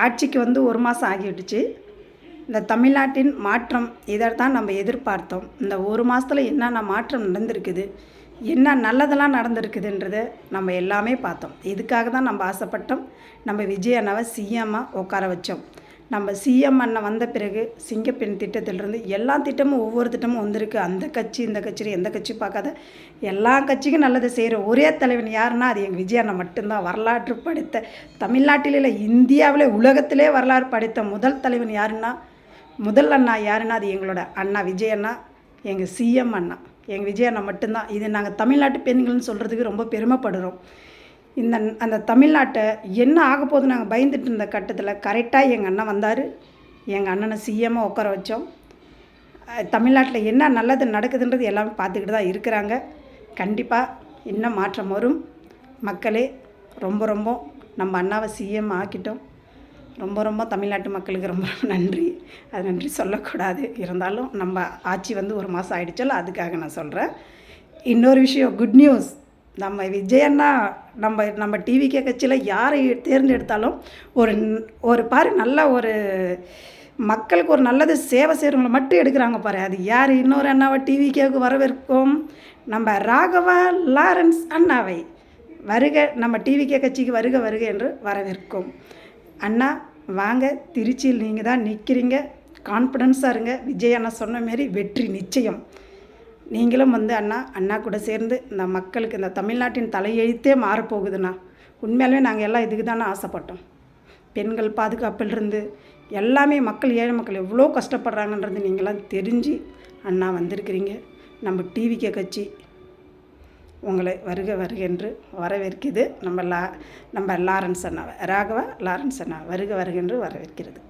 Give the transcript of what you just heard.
ஆட்சிக்கு வந்து 1 மாதம் ஆகிடுச்சு. இந்த தமிழ்நாட்டின் மாற்றம் இதை தான் நம்ம எதிர்பார்த்தோம். இந்த 1 மாதத்தில் என்னென்ன மாற்றம் நடந்திருக்குது, என்ன நல்லதெல்லாம் நடந்திருக்குதுன்றத நம்ம எல்லாமே பார்த்தோம். இதுக்காக தான் நம்ம ஆசைப்பட்டோம். நம்ம விஜய் அண்ணாவை சிஎம்மாக உட்கார வச்சோம். நம்ம சிஎம் அண்ணன் வந்த பிறகு சிங்கப்பெண் திட்டத்திலிருந்து எல்லா திட்டமும் ஒவ்வொரு திட்டமும் வந்திருக்கு. அந்த கட்சி இந்த கட்சி எந்த கட்சி பார்க்காத எல்லா கட்சிக்கும் நல்லது செய்கிற ஒரே தலைவன் யாருன்னா அது எங்கள் விஜய் அண்ணன் மட்டும்தான். வரலாற்று படைத்த தமிழ்நாட்டில் இல்லை, இந்தியாவில் உலகத்திலே வரலாறு படைத்த முதல் தலைவன் யாருன்னா, முதல் அண்ணா யாருன்னா அது எங்களோட அண்ணா விஜய் அண்ணா, எங்கள் சிஎம் அண்ணா, எங்கள் விஜய் அண்ணா மட்டும்தான். இது நாங்கள் தமிழ்நாட்டு பெண்கள்னு சொல்கிறதுக்கு ரொம்ப பெருமைப்படுறோம். அந்த தமிழ்நாட்டை என்ன ஆக போகுது நாங்கள் பயந்துட்டு இருந்த கட்டத்தில் கரெக்டாக எங்கள் அண்ணன் வந்தார். எங்கள் அண்ணனை சிஎம்மாக உட்கார வச்சோம். தமிழ்நாட்டில் என்ன நல்லது நடக்குதுன்றது எல்லாமே பார்த்துக்கிட்டு தான் இருக்கிறாங்க. கண்டிப்பாக இன்னும் மாற்றம் வரும். மக்களே ரொம்ப ரொம்ப நம்ம அண்ணாவை சிஎம் ஆக்கிட்டோம். ரொம்ப தமிழ்நாட்டு மக்களுக்கு ரொம்ப நன்றி. அது நன்றி சொல்லக்கூடாது, இருந்தாலும் நம்ம ஆட்சி வந்து 1 மாதம் ஆகிடுச்சல, அதுக்காக நான் சொல்கிறேன். இன்னொரு விஷயம், குட் நியூஸ். நம்ம விஜய் அண்ணா நம்ம டிவிகே கட்சியில் யாரை தேர்ந்தெடுத்தாலும் ஒரு பாரு நல்ல ஒரு மக்களுக்கு ஒரு நல்லது சேவை செய்கிறவங்களை மட்டும் எடுக்கிறாங்க பாரு. அது யார்? இன்னொரு அண்ணாவை டிவிகேவுக்கு வரவேற்கும். நம்ம ராகவா லாரன்ஸ் அண்ணாவை வருக, நம்ம டிவிகே கட்சிக்கு வருக வருக என்று வரவேற்கும். அண்ணா வாங்க, திருச்சியில் நீங்கள் தான் நிற்கிறீங்க, கான்ஃபிடென்ஸாக இருங்க. விஜய் அண்ணா சொன்ன மாரி வெற்றி நிச்சயம். நீங்களும் வந்து அண்ணா கூட சேர்ந்து இந்த மக்களுக்கு இந்த தமிழ்நாட்டின் தலையெழுத்தே மாறப்போகுதுண்ணா. உண்மையாலுமே நாங்கள் எல்லாம் இதுக்கு தானே ஆசைப்பட்டோம். பெண்கள் பாதுகாப்பிலிருந்து எல்லாமே ஏழை மக்கள் எவ்வளோ கஷ்டப்படுறாங்கன்றது நீங்களாம் தெரிஞ்சு அண்ணா வந்திருக்கிறீங்க. நம்ம டிவிகே கட்சி உங்களை வருக வருக என்று வரவேற்கிறது. நம்ம லாரன்ஸ் அண்ணாவை, ராகவா லாரன்ஸ் அண்ணா வருக வருக என்று வரவேற்கிறது.